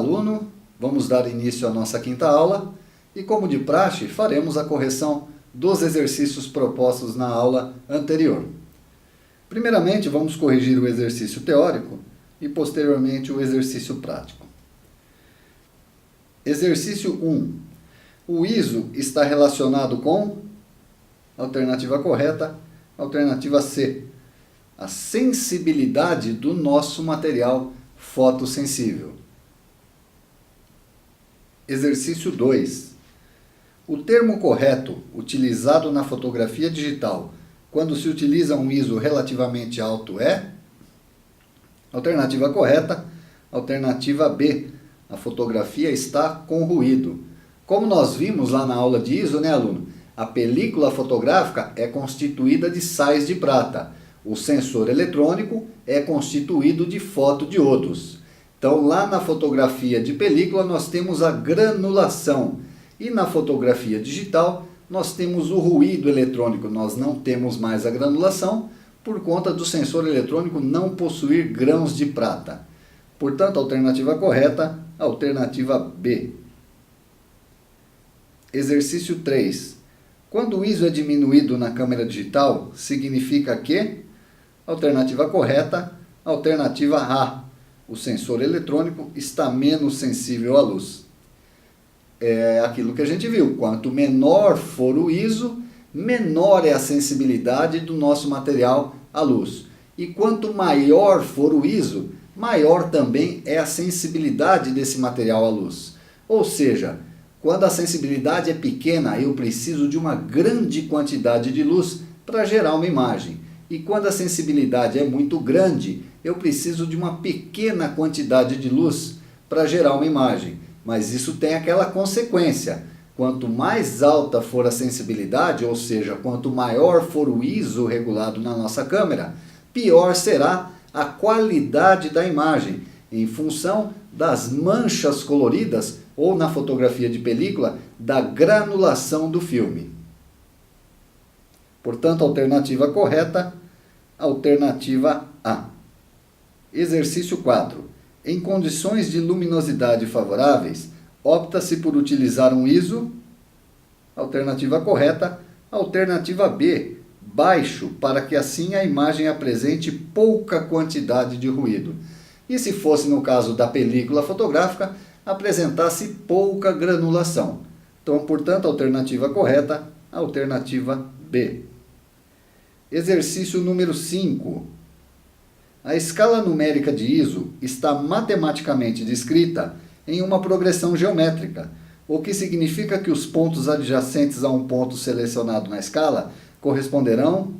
aluno, vamos dar início à nossa quinta aula e, como de praxe, faremos a correção dos exercícios propostos na aula anterior. Primeiramente, vamos corrigir o exercício teórico e, posteriormente, o exercício prático. Exercício 1. O ISO está relacionado com? Alternativa correta, alternativa C. A sensibilidade do nosso material fotossensível. Exercício 2. O termo correto utilizado na fotografia digital quando se utiliza um ISO relativamente alto é? Alternativa correta, alternativa B. A fotografia está com ruído. Como nós vimos lá na aula de ISO, né, aluno? A película fotográfica é constituída de sais de prata. O sensor eletrônico é constituído de fotodiodos. Então, lá na fotografia de película, nós temos a granulação. E na fotografia digital, nós temos o ruído eletrônico. Nós não temos mais a granulação por conta do sensor eletrônico não possuir grãos de prata. Portanto, a alternativa correta, alternativa B. Exercício 3. Quando o ISO é diminuído na câmera digital, significa que? Alternativa correta, alternativa A. O sensor eletrônico está menos sensível à luz. É aquilo que a gente viu. Quanto menor for o ISO, menor é a sensibilidade do nosso material à luz. E quanto maior for o ISO, maior também é a sensibilidade desse material à luz. Ou seja, quando a sensibilidade é pequena, eu preciso de uma grande quantidade de luz para gerar uma imagem. E quando a sensibilidade é muito grande, eu preciso de uma pequena quantidade de luz para gerar uma imagem. Mas isso tem aquela consequência. Quanto mais alta for a sensibilidade, ou seja, quanto maior for o ISO regulado na nossa câmera, pior será a qualidade da imagem, em função das manchas coloridas ou, na fotografia de película, da granulação do filme. Portanto, alternativa correta, alternativa A. Exercício 4. Em condições de luminosidade favoráveis, opta-se por utilizar um ISO, alternativa correta, alternativa B, baixo, para que assim a imagem apresente pouca quantidade de ruído. E se fosse no caso da película fotográfica, apresentasse pouca granulação. Então, portanto, a alternativa correta, alternativa B. Exercício número 5. A escala numérica de ISO está matematicamente descrita em uma progressão geométrica, o que significa que os pontos adjacentes a um ponto selecionado na escala corresponderão,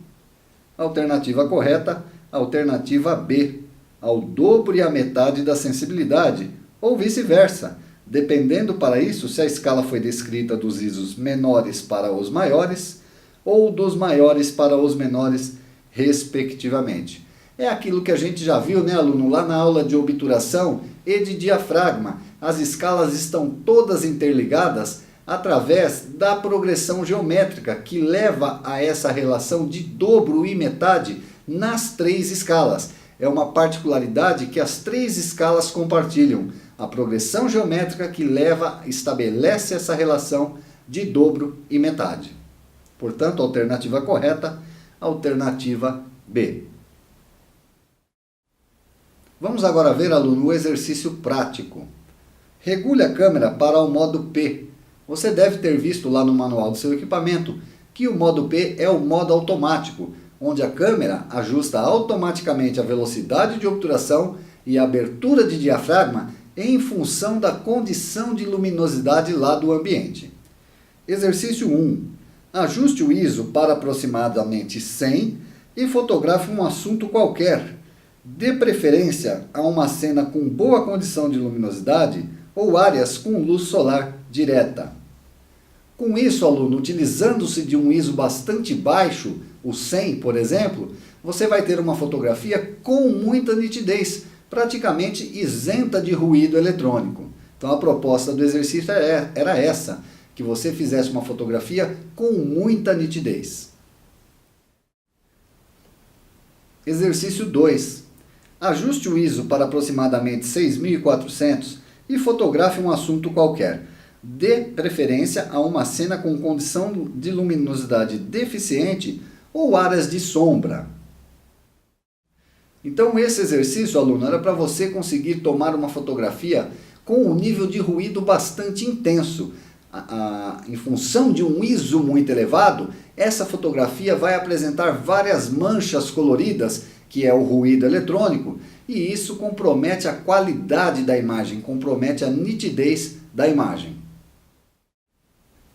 alternativa correta, alternativa B, ao dobro e à metade da sensibilidade, ou vice-versa, dependendo para isso se a escala foi descrita dos ISOs menores para os maiores ou dos maiores para os menores, respectivamente. É aquilo que a gente já viu, né, aluno, lá na aula de obturação e de diafragma. As escalas estão todas interligadas através da progressão geométrica que leva a essa relação de dobro e metade nas três escalas. É uma particularidade que as três escalas compartilham. A progressão geométrica que estabelece essa relação de dobro e metade. Portanto, alternativa correta, alternativa B. Vamos agora ver, aluno, o exercício prático. Regule a câmera para o modo P. Você deve ter visto lá no manual do seu equipamento que o modo P é o modo automático, onde a câmera ajusta automaticamente a velocidade de obturação e a abertura de diafragma em função da condição de luminosidade lá do ambiente. Exercício 1. Ajuste o ISO para aproximadamente 100 e fotografe um assunto qualquer. Dê preferência a uma cena com boa condição de luminosidade ou áreas com luz solar direta. Com isso, aluno, utilizando-se de um ISO bastante baixo, o 100, por exemplo, você vai ter uma fotografia com muita nitidez, praticamente isenta de ruído eletrônico. Então a proposta do exercício era essa, que você fizesse uma fotografia com muita nitidez. Exercício 2. Ajuste o ISO para aproximadamente 6400 e fotografe um assunto qualquer. Dê preferência a uma cena com condição de luminosidade deficiente ou áreas de sombra. Então esse exercício, aluno, era para você conseguir tomar uma fotografia com um nível de ruído bastante intenso. Em função de um ISO muito elevado, essa fotografia vai apresentar várias manchas coloridas, que é o ruído eletrônico, e isso compromete a qualidade da imagem, compromete a nitidez da imagem.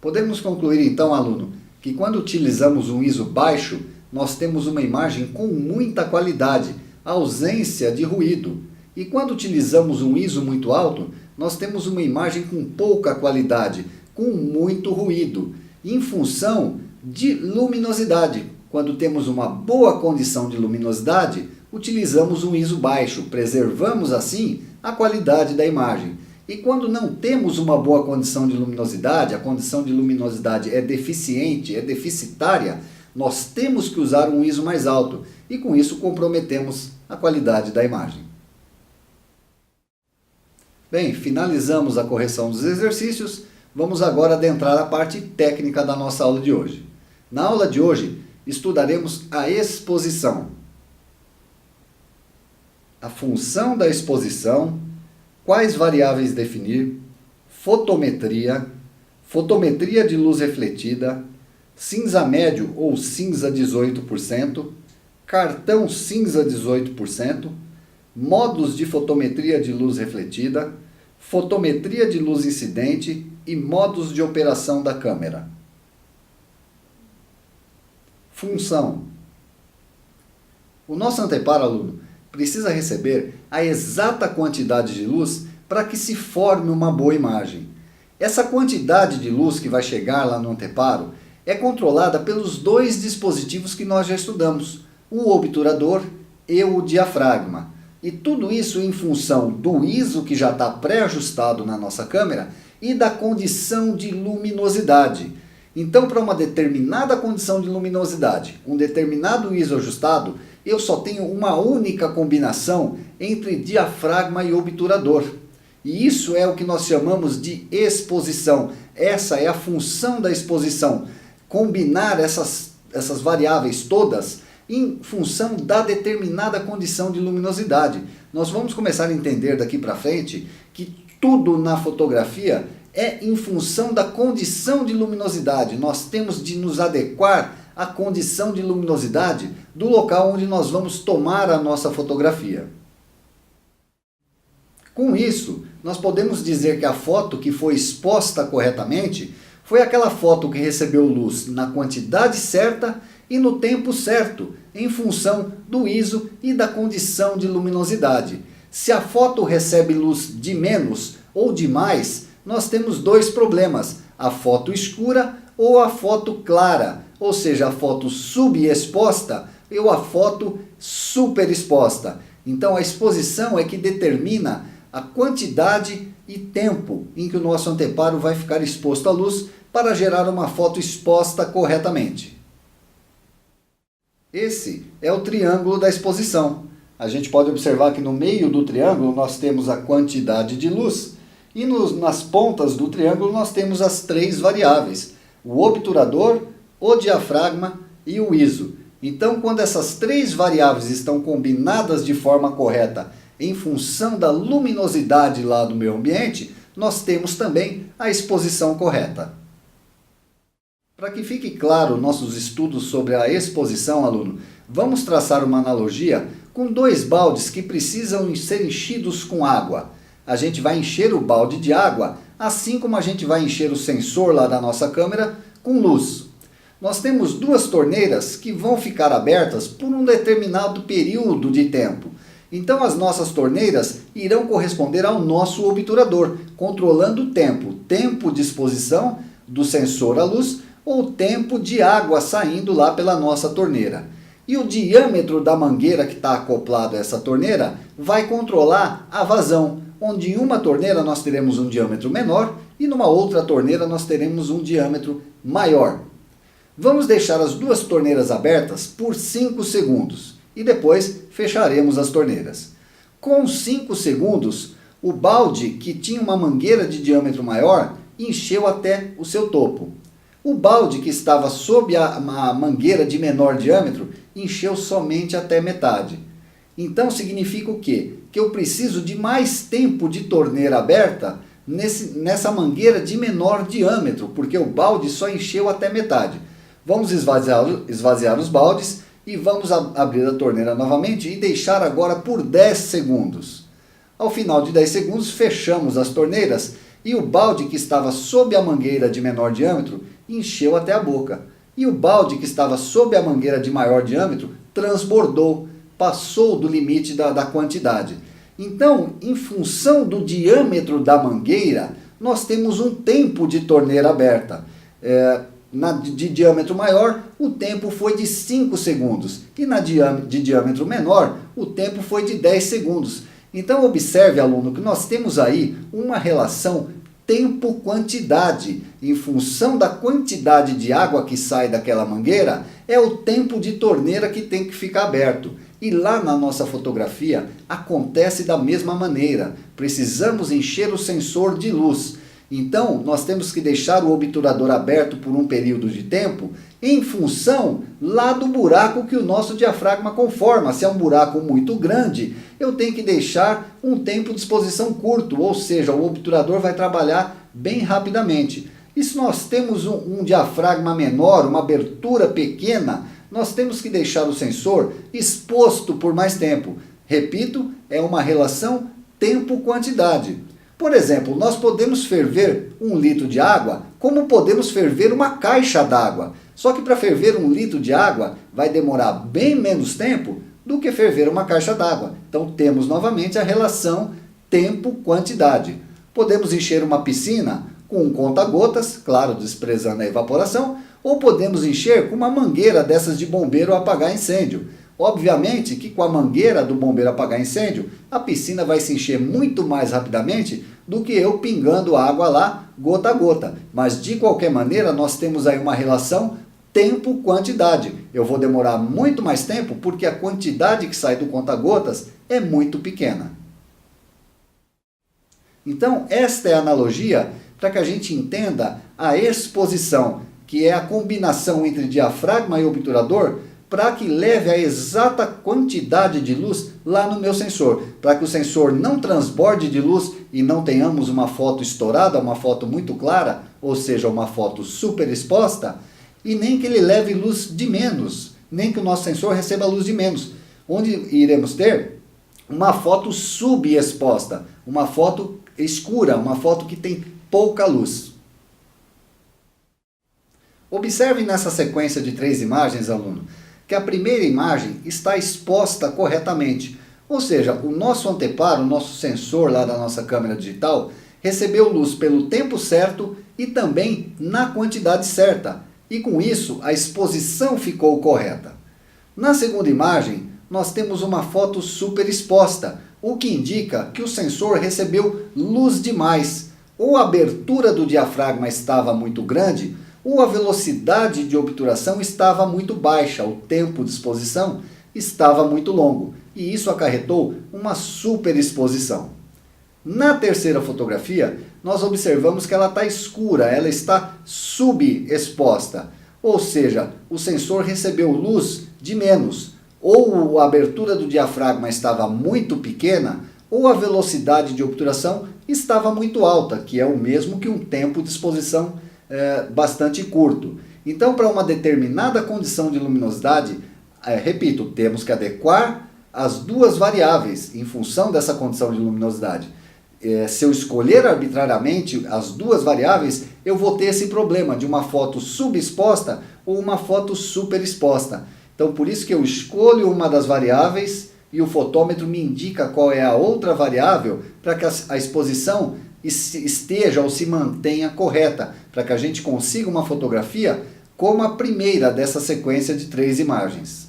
Podemos concluir então, aluno, que quando utilizamos um ISO baixo, nós temos uma imagem com muita qualidade, ausência de ruído. E quando utilizamos um ISO muito alto, nós temos uma imagem com pouca qualidade, com muito ruído, em função de luminosidade. Quando temos uma boa condição de luminosidade, utilizamos um ISO baixo, preservamos assim a qualidade da imagem. E quando não temos uma boa condição de luminosidade, a condição de luminosidade é deficiente, é deficitária, nós temos que usar um ISO mais alto e com isso comprometemos a qualidade da imagem. Bem, finalizamos a correção dos exercícios, vamos agora adentrar a parte técnica da nossa aula de hoje. Na aula de hoje, estudaremos a exposição, a função da exposição, quais variáveis definir, fotometria, fotometria de luz refletida, cinza médio ou cinza 18%, cartão cinza 18%, modos de fotometria de luz refletida, fotometria de luz incidente e modos de operação da câmera. Função. O nosso anteparo, aluno, precisa receber a exata quantidade de luz para que se forme uma boa imagem. Essa quantidade de luz que vai chegar lá no anteparo é controlada pelos dois dispositivos que nós já estudamos, o obturador e o diafragma. E tudo isso em função do ISO que já está pré-ajustado na nossa câmera e da condição de luminosidade. Então, para uma determinada condição de luminosidade, um determinado ISO ajustado, eu só tenho uma única combinação entre diafragma e obturador. E isso é o que nós chamamos de exposição. Essa é a função da exposição. Combinar essas variáveis todas em função da determinada condição de luminosidade. Nós vamos começar a entender daqui para frente que tudo na fotografia é em função da condição de luminosidade. Nós temos de nos adequar à condição de luminosidade do local onde nós vamos tomar a nossa fotografia. Com isso, nós podemos dizer que a foto que foi exposta corretamente foi aquela foto que recebeu luz na quantidade certa e no tempo certo, em função do ISO e da condição de luminosidade. Se a foto recebe luz de menos ou de mais, nós temos dois problemas, a foto escura ou a foto clara, ou seja, a foto subexposta ou a foto superexposta. Então a exposição é que determina a quantidade e tempo em que o nosso anteparo vai ficar exposto à luz para gerar uma foto exposta corretamente. Esse é o triângulo da exposição. A gente pode observar que no meio do triângulo nós temos a quantidade de luz e nas pontas do triângulo nós temos as três variáveis, o obturador, o diafragma e o ISO. Então, quando essas três variáveis estão combinadas de forma correta em função da luminosidade lá do meio ambiente, nós temos também a exposição correta. Para que fique claro nossos estudos sobre a exposição, aluno, vamos traçar uma analogia com dois baldes que precisam ser enchidos com água. A gente vai encher o balde de água, assim como a gente vai encher o sensor lá da nossa câmera com luz. Nós temos duas torneiras que vão ficar abertas por um determinado período de tempo. Então as nossas torneiras irão corresponder ao nosso obturador, controlando o tempo de exposição do sensor à luz ou tempo de água saindo lá pela nossa torneira. E o diâmetro da mangueira que está acoplado a essa torneira vai controlar a vazão, onde em uma torneira nós teremos um diâmetro menor e numa outra torneira nós teremos um diâmetro maior. Vamos deixar as duas torneiras abertas por 5 segundos e depois fecharemos as torneiras. Com 5 segundos, O balde, que tinha uma mangueira de diâmetro maior, encheu até o seu topo. O balde, que estava sob a mangueira de menor diâmetro, encheu somente até metade. Então significa o quê? Que eu preciso de mais tempo de torneira aberta nessa mangueira de menor diâmetro, porque o balde só encheu até metade. Vamos esvaziar os baldes e vamos abrir a torneira novamente e deixar agora por 10 segundos. Ao final de 10 segundos, fechamos as torneiras e o balde que estava sob a mangueira de menor diâmetro encheu até a boca. E o balde que estava sob a mangueira de maior diâmetro transbordou, passou do limite da quantidade. Então, em função do diâmetro da mangueira, nós temos um tempo de torneira aberta. De diâmetro maior, o tempo foi de 5 segundos. E de diâmetro menor, o tempo foi de 10 segundos. Então, observe, aluno, que nós temos aí uma relação tempo-quantidade. Em função da quantidade de água que sai daquela mangueira, é o tempo de torneira que tem que ficar aberto. E lá na nossa fotografia acontece da mesma maneira. Precisamos encher o sensor de luz. Então, nós temos que deixar o obturador aberto por um período de tempo em função lá do buraco que o nosso diafragma conforma. Se é um buraco muito grande, eu tenho que deixar um tempo de exposição curto, ou seja, o obturador vai trabalhar bem rapidamente. E se nós temos um diafragma menor, uma abertura pequena, nós temos que deixar o sensor exposto por mais tempo. Repito, é uma relação tempo-quantidade. Por exemplo, nós podemos ferver 1 litro de água, como podemos ferver uma caixa d'água. Só que para ferver 1 litro de água vai demorar bem menos tempo do que ferver uma caixa d'água. Então temos novamente a relação tempo-quantidade. Podemos encher uma piscina com um conta-gotas, claro, desprezando a evaporação, ou podemos encher com uma mangueira dessas de bombeiro apagar incêndio. Obviamente que com a mangueira do bombeiro apagar incêndio, a piscina vai se encher muito mais rapidamente do que eu pingando água lá, gota a gota. Mas de qualquer maneira, nós temos aí uma relação tempo-quantidade. Eu vou demorar muito mais tempo porque a quantidade que sai do conta-gotas é muito pequena. Então, esta é a analogia para que a gente entenda a exposição, que é a combinação entre diafragma e obturador, para que leve a exata quantidade de luz lá no meu sensor, para que o sensor não transborde de luz e não tenhamos uma foto estourada, uma foto muito clara, ou seja, uma foto super exposta, e nem que ele leve luz de menos, nem que o nosso sensor receba luz de menos, onde iremos ter uma foto subexposta, uma foto escura, uma foto que tem pouca luz. Observe nessa sequência de 3 imagens, aluno, que a primeira imagem está exposta corretamente. Ou seja, o nosso anteparo, o nosso sensor lá da nossa câmera digital, recebeu luz pelo tempo certo e também na quantidade certa. E com isso, a exposição ficou correta. Na segunda imagem, nós temos uma foto super exposta, o que indica que o sensor recebeu luz demais. Ou a abertura do diafragma estava muito grande, ou a velocidade de obturação estava muito baixa, o tempo de exposição estava muito longo, e isso acarretou uma superexposição. Na terceira fotografia, nós observamos que ela está escura, ela está subexposta, ou seja, o sensor recebeu luz de menos, ou a abertura do diafragma estava muito pequena, ou a velocidade de obturação estava muito alta, que é o mesmo que um tempo de exposição bastante curto. Então, para uma determinada condição de luminosidade, repito, temos que adequar as duas variáveis em função dessa condição de luminosidade. Se eu escolher arbitrariamente as duas variáveis, eu vou ter esse problema de uma foto subexposta ou uma foto superexposta. Então, por isso que eu escolho uma das variáveis e o fotômetro me indica qual é a outra variável para que a exposição esteja ou se mantenha correta, para que a gente consiga uma fotografia como a primeira dessa sequência de 3 imagens.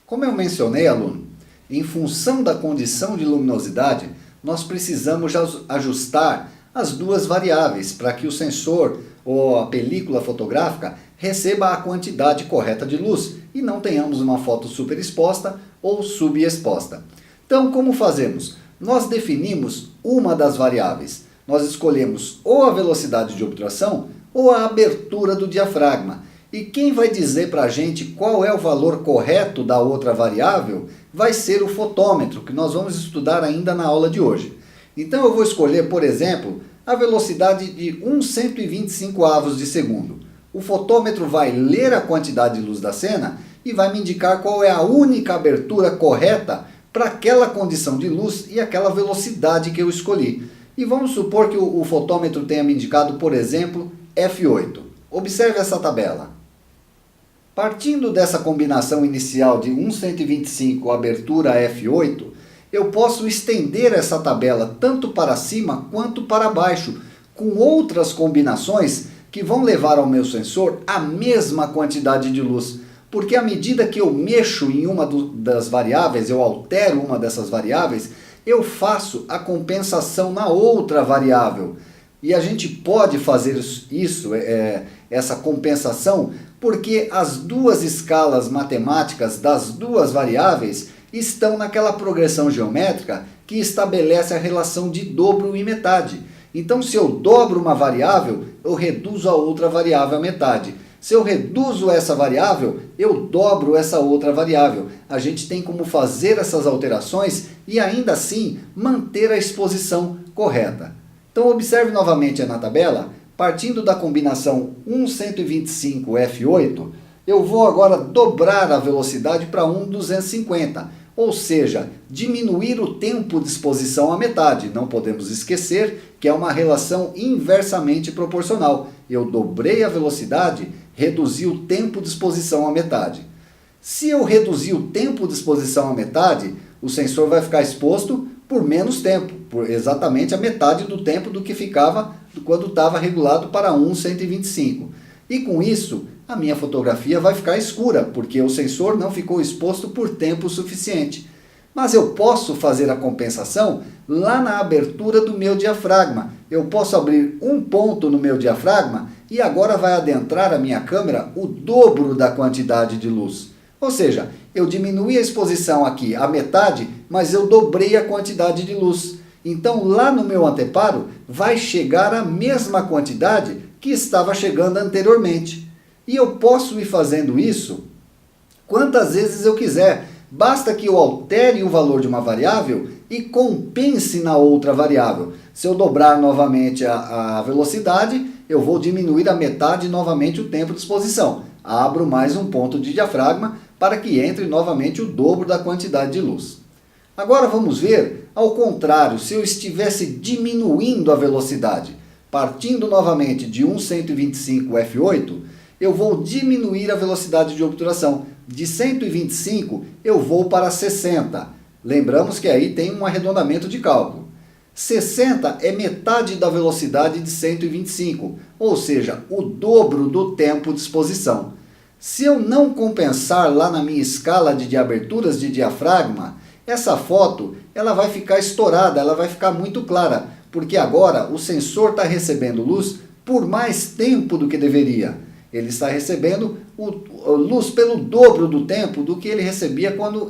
Como eu mencionei, aluno, em função da condição de luminosidade, nós precisamos ajustar as duas variáveis para que o sensor ou a película fotográfica receba a quantidade correta de luz e não tenhamos uma foto superexposta ou subexposta. Então, como fazemos? nós definimos uma das variáveis. Nós escolhemos ou a velocidade de obturação ou a abertura do diafragma. E quem vai dizer para a gente qual é o valor correto da outra variável vai ser o fotômetro, que nós vamos estudar ainda na aula de hoje. Então eu vou escolher, por exemplo, a velocidade de 1/125 de segundo. O fotômetro vai ler a quantidade de luz da cena e vai me indicar qual é a única abertura correta para aquela condição de luz e aquela velocidade que eu escolhi. E vamos supor que o fotômetro tenha me indicado, por exemplo, f8. Observe essa tabela. Partindo dessa combinação inicial de 1/125 abertura f8, eu posso estender essa tabela tanto para cima quanto para baixo, com outras combinações que vão levar ao meu sensor a mesma quantidade de luz. Porque à medida que eu mexo em uma das variáveis, eu altero uma dessas variáveis, eu faço a compensação na outra variável. E a gente pode fazer isso, essa compensação, porque as duas escalas matemáticas das duas variáveis estão naquela progressão geométrica que estabelece a relação de dobro e metade. Então, se eu dobro uma variável, eu reduzo a outra variável à metade. Se eu reduzo essa variável, eu dobro essa outra variável. A gente tem como fazer essas alterações e ainda assim manter a exposição correta. Então observe novamente na tabela, partindo da combinação 1/125 f8, eu vou agora dobrar a velocidade para 1/250, ou seja, diminuir o tempo de exposição à metade. Não podemos esquecer que é uma relação inversamente proporcional. Eu dobrei a velocidade, reduzi o tempo de exposição à metade. Se eu reduzir o tempo de exposição à metade, o sensor vai ficar exposto por menos tempo, por exatamente a metade do tempo do que ficava quando estava regulado para 1/125. E com isso, a minha fotografia vai ficar escura, porque o sensor não ficou exposto por tempo suficiente. Mas eu posso fazer a compensação lá na abertura do meu diafragma. Eu posso abrir um ponto no meu diafragma e agora vai adentrar a minha câmera o dobro da quantidade de luz. Ou seja, eu diminuí a exposição aqui à metade, mas eu dobrei a quantidade de luz. Então lá no meu anteparo vai chegar a mesma quantidade que estava chegando anteriormente. E eu posso ir fazendo isso quantas vezes eu quiser. Basta que eu altere o valor de uma variável e compense na outra variável. Se eu dobrar novamente a velocidade, eu vou diminuir a metade novamente o tempo de exposição. Abro mais um ponto de diafragma para que entre novamente o dobro da quantidade de luz. Agora vamos ver, ao contrário, se eu estivesse diminuindo a velocidade. Partindo novamente de 1/125 f8, eu vou diminuir a velocidade de obturação. De 125 eu vou para 60. Lembramos que aí tem um arredondamento de cálculo. 60 é metade da velocidade de 125, ou seja, o dobro do tempo de exposição. Se eu não compensar lá na minha escala de aberturas de diafragma, essa foto ela vai ficar estourada, ela vai ficar muito clara, porque agora o sensor está recebendo luz por mais tempo do que deveria. Ele está recebendo luz pelo dobro do tempo do que ele recebia quando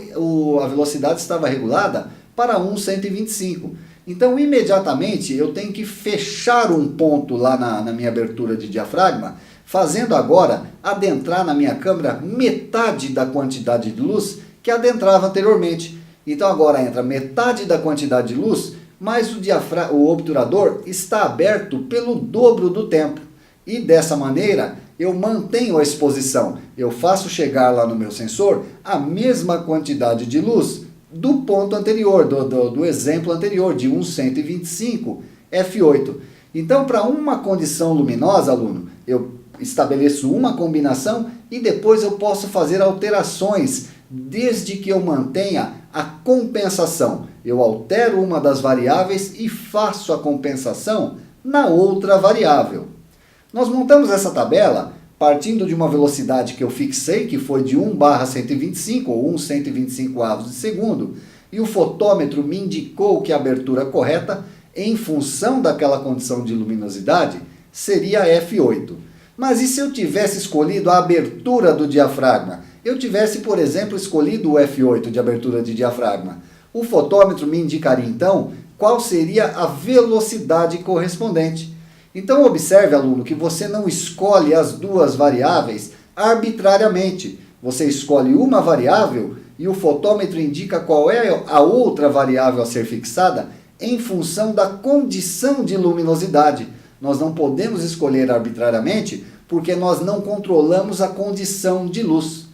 a velocidade estava regulada para 1/125. Então, imediatamente, eu tenho que fechar um ponto lá na minha abertura de diafragma, fazendo agora adentrar na minha câmera metade da quantidade de luz que adentrava anteriormente. Então, agora entra metade da quantidade de luz, mas o obturador está aberto pelo dobro do tempo. E dessa maneira, eu mantenho a exposição. Eu faço chegar lá no meu sensor a mesma quantidade de luz do ponto anterior, do exemplo anterior, de 1/125 f8. Então, para uma condição luminosa, aluno, eu estabeleço uma combinação e depois eu posso fazer alterações, desde que eu mantenha a compensação. Eu altero uma das variáveis e faço a compensação na outra variável. Nós montamos essa tabela partindo de uma velocidade que eu fixei, que foi de 1/125, ou 1/125 de segundo, e o fotômetro me indicou que a abertura correta, em função daquela condição de luminosidade, seria f8. Mas e se eu tivesse escolhido a abertura do diafragma? Eu tivesse, por exemplo, escolhido o f8 de abertura de diafragma. O fotômetro me indicaria então qual seria a velocidade correspondente. Então observe, aluno, que você não escolhe as duas variáveis arbitrariamente. Você escolhe uma variável e o fotômetro indica qual é a outra variável a ser fixada em função da condição de luminosidade. Nós não podemos escolher arbitrariamente porque nós não controlamos a condição de luz.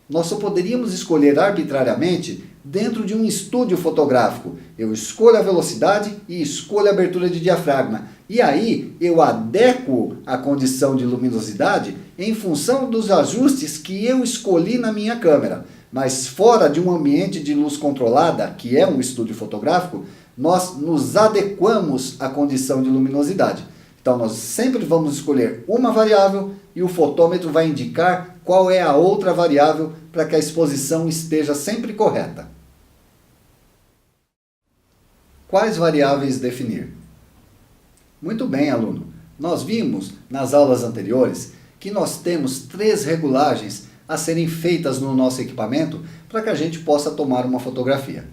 Nós só poderíamos escolher arbitrariamente dentro de um estúdio fotográfico. Eu escolho a velocidade e escolho a abertura de diafragma. E aí eu adequo a condição de luminosidade em função dos ajustes que eu escolhi na minha câmera. Mas fora de um ambiente de luz controlada, que é um estúdio fotográfico, nós nos adequamos à condição de luminosidade. Então nós sempre vamos escolher uma variável e o fotômetro vai indicar qual é a outra variável para que a exposição esteja sempre correta. Quais variáveis definir? Muito bem, aluno. Nós vimos nas aulas anteriores que nós temos 3 regulagens a serem feitas no nosso equipamento para que a gente possa tomar uma fotografia.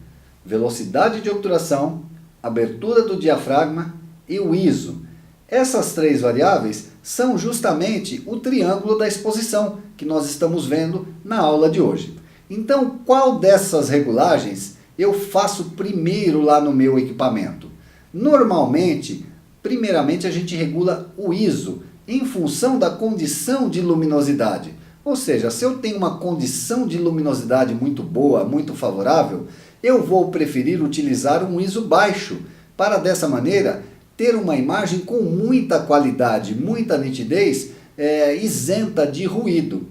Velocidade de obturação, abertura do diafragma e o ISO. Essas 3 variáveis são justamente o triângulo da exposição que nós estamos vendo na aula de hoje. Então, qual dessas regulagens eu faço primeiro lá no meu equipamento? Normalmente, primeiramente a gente regula o ISO em função da condição de luminosidade. Ou seja, se eu tenho uma condição de luminosidade muito boa, muito favorável, eu vou preferir utilizar um ISO baixo, para dessa maneira ter uma imagem com muita qualidade, muita nitidez, isenta de ruído.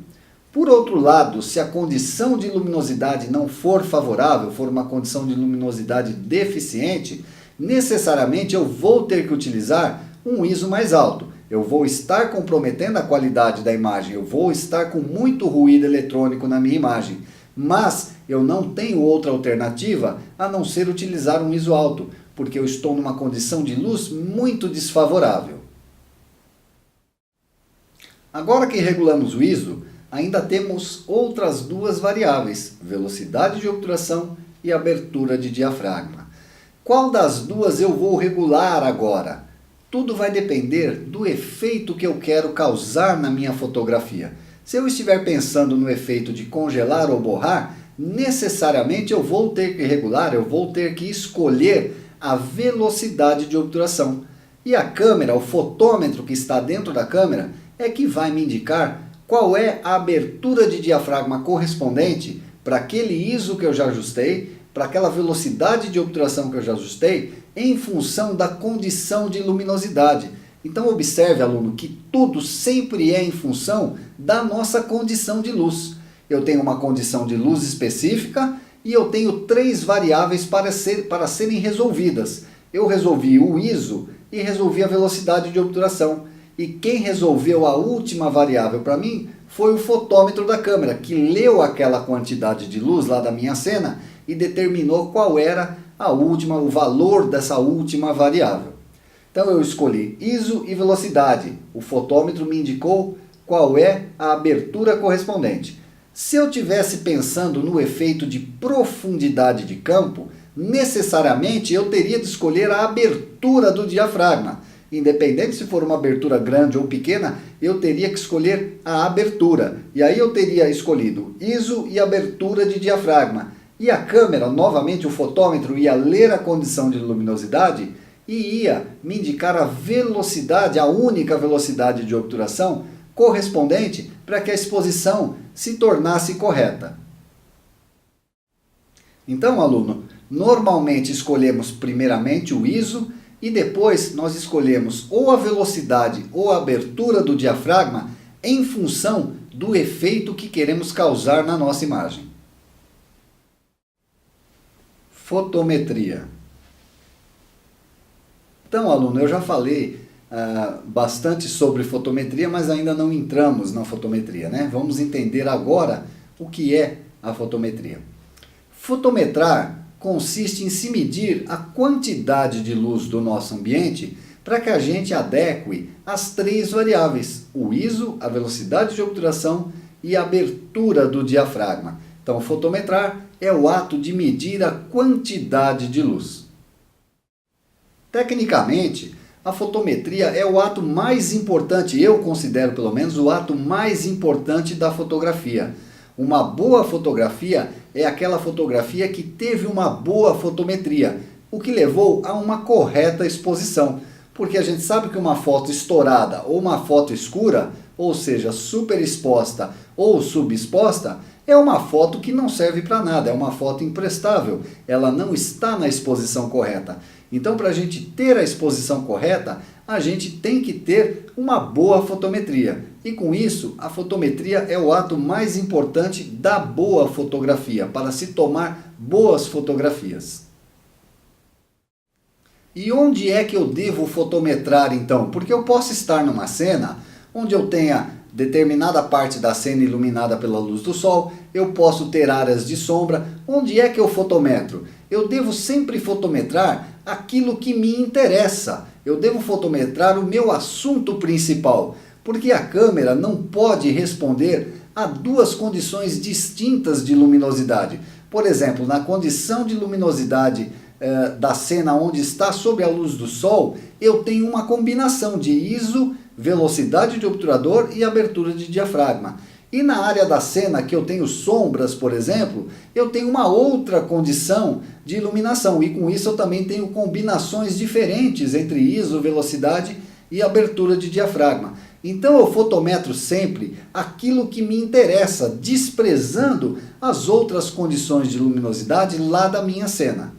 Por outro lado, se a condição de luminosidade não for favorável, for uma condição de luminosidade deficiente, necessariamente eu vou ter que utilizar um ISO mais alto. Eu vou estar comprometendo a qualidade da imagem, eu vou estar com muito ruído eletrônico na minha imagem. Mas eu não tenho outra alternativa a não ser utilizar um ISO alto, porque eu estou numa condição de luz muito desfavorável. Agora que regulamos o ISO, ainda temos outras 2 variáveis, velocidade de obturação e abertura de diafragma. Qual das duas eu vou regular agora? Tudo vai depender do efeito que eu quero causar na minha fotografia. Se eu estiver pensando no efeito de congelar ou borrar, necessariamente eu vou ter que regular, eu vou ter que escolher a velocidade de obturação. E a câmera, o fotômetro que está dentro da câmera, é que vai me indicar qual é a abertura de diafragma correspondente para aquele ISO que eu já ajustei, para aquela velocidade de obturação que eu já ajustei, em função da condição de luminosidade. Então observe, aluno, que tudo sempre é em função da nossa condição de luz. Eu tenho uma condição de luz específica e eu tenho 3 variáveis para serem resolvidas. Eu resolvi o ISO e resolvi a velocidade de obturação. E quem resolveu a última variável para mim foi o fotômetro da câmera, que leu aquela quantidade de luz lá da minha cena e determinou qual era o valor dessa última variável. Então eu escolhi ISO e velocidade. O fotômetro me indicou qual é a abertura correspondente. Se eu tivesse pensando no efeito de profundidade de campo, necessariamente eu teria de escolher a abertura do diafragma. Independente se for uma abertura grande ou pequena, eu teria que escolher a abertura. E aí eu teria escolhido ISO e abertura de diafragma. E a câmera, novamente o fotômetro, ia ler a condição de luminosidade e ia me indicar a velocidade, a única velocidade de obturação correspondente para que a exposição se tornasse correta. Então, aluno, normalmente escolhemos primeiramente o ISO e depois nós escolhemos ou a velocidade ou a abertura do diafragma em função do efeito que queremos causar na nossa imagem. Fotometria. Então, aluno, eu já falei bastante sobre fotometria, mas ainda não entramos na fotometria, né? Vamos entender agora o que é a fotometria. Fotometrar consiste em se medir a quantidade de luz do nosso ambiente para que a gente adeque as 3 variáveis, o ISO, a velocidade de obturação e a abertura do diafragma. Então, fotometrar é o ato de medir a quantidade de luz. Tecnicamente, a fotometria é o ato mais importante, eu considero pelo menos o ato mais importante da fotografia. Uma boa fotografia é aquela fotografia que teve uma boa fotometria, o que levou a uma correta exposição. Porque a gente sabe que uma foto estourada ou uma foto escura, ou seja, superexposta ou subexposta, é uma foto que não serve para nada, é uma foto imprestável, ela não está na exposição correta. Então, para a gente ter a exposição correta, a gente tem que ter uma boa fotometria. E com isso, a fotometria é o ato mais importante da boa fotografia, para se tomar boas fotografias. E onde é que eu devo fotometrar então? Porque eu posso estar numa cena onde eu tenha determinada parte da cena iluminada pela luz do sol, eu posso ter áreas de sombra. Onde é que eu fotometro? Eu devo sempre fotometrar aquilo que me interessa. Eu devo fotometrar o meu assunto principal, porque a câmera não pode responder a duas condições distintas de luminosidade. Por exemplo, na condição de luminosidade da cena onde está sob a luz do sol, eu tenho uma combinação de ISO, velocidade de obturador e abertura de diafragma. E na área da cena que eu tenho sombras, por exemplo, eu tenho uma outra condição de iluminação. E com isso eu também tenho combinações diferentes entre ISO, velocidade e abertura de diafragma. Então eu fotometro sempre aquilo que me interessa, desprezando as outras condições de luminosidade lá da minha cena.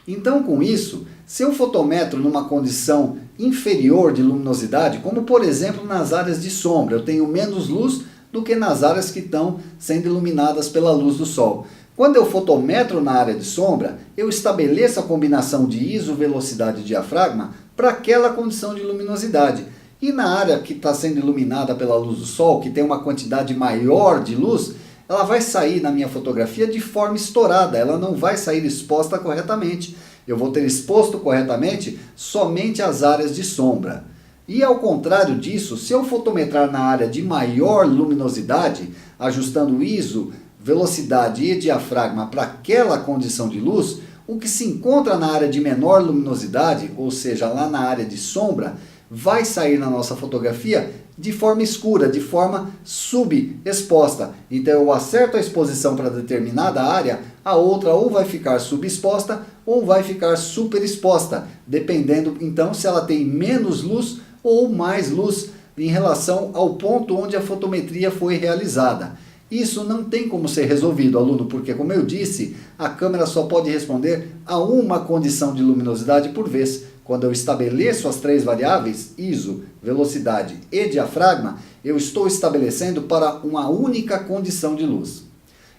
Então, com isso, se eu fotometro numa condição inferior de luminosidade, como por exemplo nas áreas de sombra, eu tenho menos luz do que nas áreas que estão sendo iluminadas pela luz do sol. Quando eu fotometro na área de sombra, eu estabeleço a combinação de ISO, velocidade e diafragma para aquela condição de luminosidade. E na área que está sendo iluminada pela luz do sol, que tem uma quantidade maior de luz, ela vai sair na minha fotografia de forma estourada, ela não vai sair exposta corretamente. Eu vou ter exposto corretamente somente as áreas de sombra. E ao contrário disso, se eu fotometrar na área de maior luminosidade, ajustando ISO, velocidade e diafragma para aquela condição de luz, o que se encontra na área de menor luminosidade, ou seja, lá na área de sombra, vai sair na nossa fotografia de forma escura, de forma subexposta. Então eu acerto a exposição para determinada área, a outra ou vai ficar subexposta ou vai ficar superexposta, dependendo então se ela tem menos luz ou mais luz em relação ao ponto onde a fotometria foi realizada. Isso não tem como ser resolvido, aluno, porque, como eu disse, a câmera só pode responder a uma condição de luminosidade por vez. Quando eu estabeleço as três variáveis, ISO, velocidade e diafragma, eu estou estabelecendo para uma única condição de luz.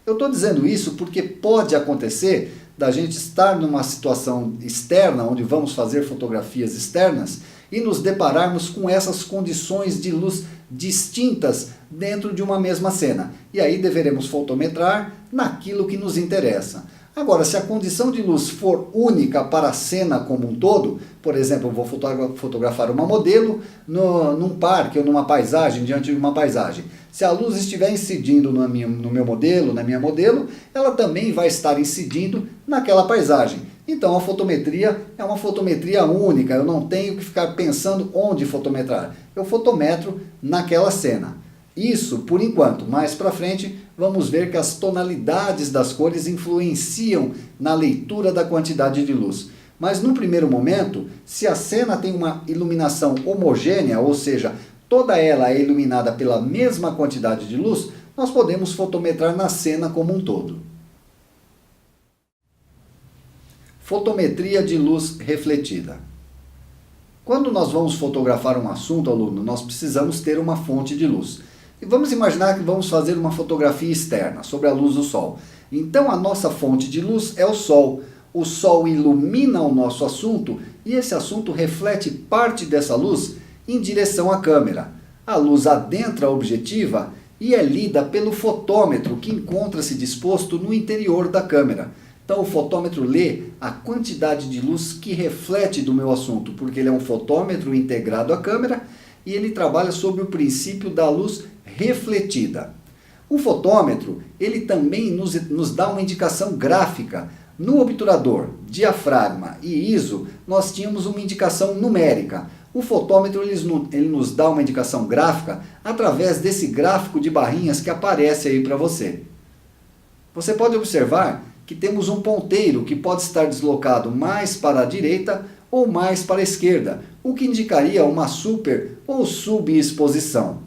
Eu estou dizendo isso porque pode acontecer da gente estar numa situação externa, onde vamos fazer fotografias externas, e nos depararmos com essas condições de luz distintas dentro de uma mesma cena. E aí deveremos fotometrar naquilo que nos interessa. Agora, se a condição de luz for única para a cena como um todo, por exemplo, eu vou fotografar uma modelo num parque ou numa paisagem, diante de uma paisagem. Se a luz estiver incidindo no meu modelo, na minha modelo, ela também vai estar incidindo naquela paisagem. Então a fotometria é uma fotometria única, eu não tenho que ficar pensando onde fotometrar. Eu fotometro naquela cena. Isso por enquanto, mais para frente vamos ver que as tonalidades das cores influenciam na leitura da quantidade de luz. Mas no primeiro momento, se a cena tem uma iluminação homogênea, ou seja, toda ela é iluminada pela mesma quantidade de luz, nós podemos fotometrar na cena como um todo. Fotometria de luz refletida. Quando nós vamos fotografar um assunto, aluno, nós precisamos ter uma fonte de luz. E vamos imaginar que vamos fazer uma fotografia externa, sobre a luz do sol. Então a nossa fonte de luz é o sol. O sol ilumina o nosso assunto e esse assunto reflete parte dessa luz em direção à câmera. A luz adentra a objetiva e é lida pelo fotômetro que encontra-se disposto no interior da câmera. Então o fotômetro lê a quantidade de luz que reflete do meu assunto, porque ele é um fotômetro integrado à câmera e ele trabalha sob o princípio da luz refletida. O fotômetro, ele também nos dá uma indicação gráfica. No obturador, diafragma e ISO, nós tínhamos uma indicação numérica. O fotômetro ele nos dá uma indicação gráfica através desse gráfico de barrinhas que aparece aí para você. Você pode observar que temos um ponteiro que pode estar deslocado mais para a direita ou mais para a esquerda, o que indicaria uma super ou subexposição.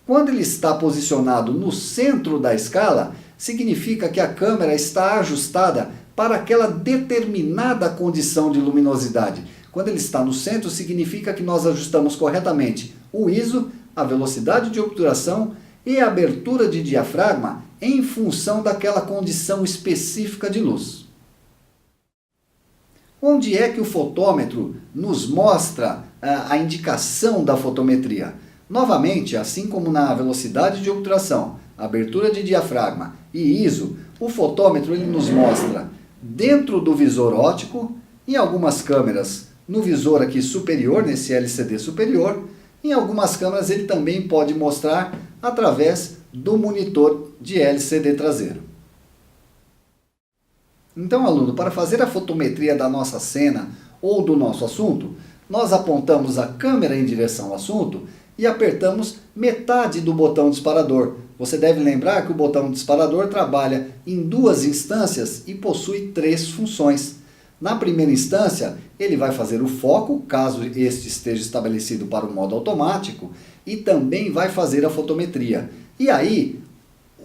Quando ele está posicionado no centro da escala, significa que a câmera está ajustada para aquela determinada condição de luminosidade. Quando ele está no centro, significa que nós ajustamos corretamente o ISO, a velocidade de obturação e a abertura de diafragma em função daquela condição específica de luz. Onde é que o fotômetro nos mostra a indicação da fotometria? Novamente, assim como na velocidade de obturação, abertura de diafragma e ISO, o fotômetro ele nos mostra dentro do visor óptico, em algumas câmeras no visor aqui superior, nesse LCD superior, em algumas câmeras ele também pode mostrar através do monitor de LCD traseiro. Então, aluno, para fazer a fotometria da nossa cena ou do nosso assunto, nós apontamos a câmera em direção ao assunto e apertamos metade do botão disparador. Você deve lembrar que o botão disparador trabalha em duas instâncias e possui três funções. Na primeira instância, ele vai fazer o foco, caso este esteja estabelecido para o modo automático, e também vai fazer a fotometria. E aí,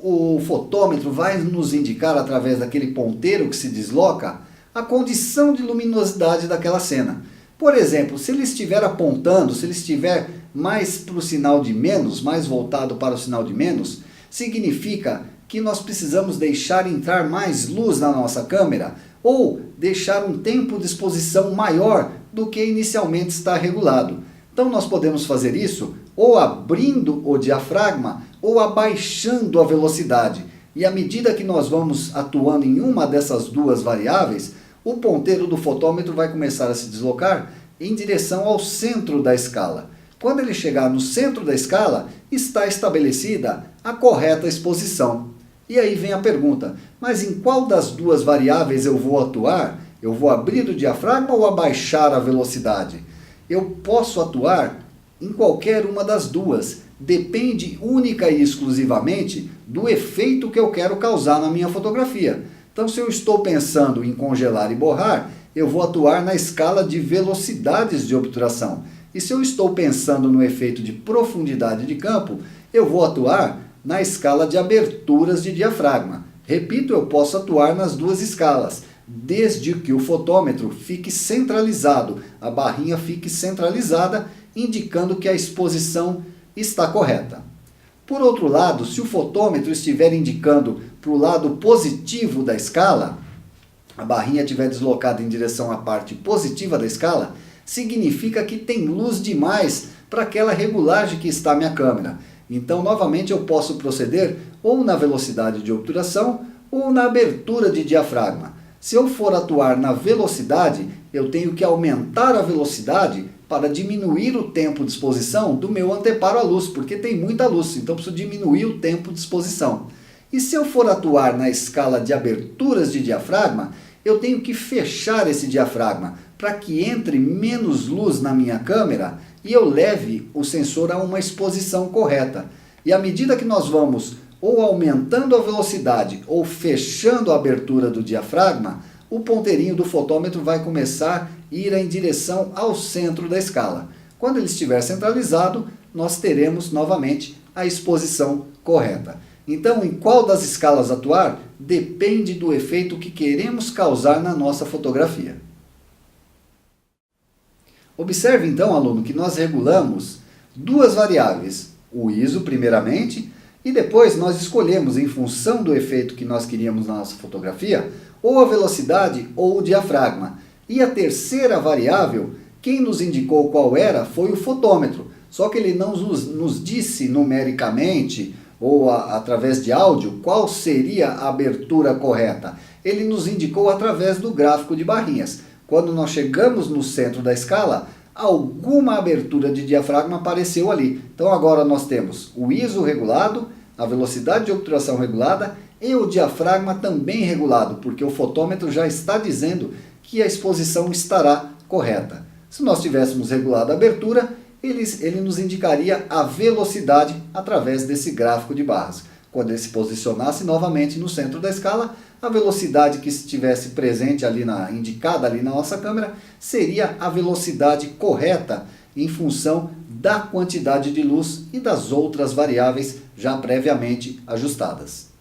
o fotômetro vai nos indicar, através daquele ponteiro que se desloca, a condição de luminosidade daquela cena. Por exemplo, se ele estiver apontando, se ele estiver mais para o sinal de menos, mais voltado para o sinal de menos, significa que nós precisamos deixar entrar mais luz na nossa câmera ou deixar um tempo de exposição maior do que inicialmente está regulado. Então nós podemos fazer isso ou abrindo o diafragma ou abaixando a velocidade. E à medida que nós vamos atuando em uma dessas duas variáveis, o ponteiro do fotômetro vai começar a se deslocar em direção ao centro da escala. Quando ele chegar no centro da escala, está estabelecida a correta exposição. E aí vem a pergunta, mas em qual das duas variáveis eu vou atuar? Eu vou abrir o diafragma ou abaixar a velocidade? Eu posso atuar em qualquer uma das duas. Depende única e exclusivamente do efeito que eu quero causar na minha fotografia. Então, se eu estou pensando em congelar e borrar, eu vou atuar na escala de velocidades de obturação. E se eu estou pensando no efeito de profundidade de campo, eu vou atuar na escala de aberturas de diafragma. Repito, eu posso atuar nas duas escalas, desde que o fotômetro fique centralizado, a barrinha fique centralizada, indicando que a exposição está correta. Por outro lado, se o fotômetro estiver indicando para o lado positivo da escala, a barrinha estiver deslocada em direção à parte positiva da escala, significa que tem luz demais para aquela regulagem que está a minha câmera. Então, novamente, eu posso proceder ou na velocidade de obturação ou na abertura de diafragma. Se eu for atuar na velocidade, eu tenho que aumentar a velocidade para diminuir o tempo de exposição do meu anteparo à luz, porque tem muita luz, então preciso diminuir o tempo de exposição. E se eu for atuar na escala de aberturas de diafragma, eu tenho que fechar esse diafragma para que entre menos luz na minha câmera e eu leve o sensor a uma exposição correta. E à medida que nós vamos ou aumentando a velocidade ou fechando a abertura do diafragma, o ponteirinho do fotômetro vai começar a ir em direção ao centro da escala. Quando ele estiver centralizado, nós teremos novamente a exposição correta. Então, em qual das escalas atuar depende do efeito que queremos causar na nossa fotografia. Observe então, aluno, que nós regulamos duas variáveis, o ISO primeiramente, e depois nós escolhemos, em função do efeito que nós queríamos na nossa fotografia, ou a velocidade ou o diafragma. E a terceira variável, quem nos indicou qual era, foi o fotômetro. Só que ele não nos disse numericamente ou através de áudio qual seria a abertura correta. Ele nos indicou através do gráfico de barrinhas. Quando nós chegamos no centro da escala, alguma abertura de diafragma apareceu ali. Então agora nós temos o ISO regulado, a velocidade de obturação regulada e o diafragma também regulado, porque o fotômetro já está dizendo que a exposição estará correta. Se nós tivéssemos regulado a abertura, ele nos indicaria a velocidade através desse gráfico de barras. Quando ele se posicionasse novamente no centro da escala, a velocidade que estivesse presente ali indicada ali na nossa câmera seria a velocidade correta em função da quantidade de luz e das outras variáveis já previamente ajustadas.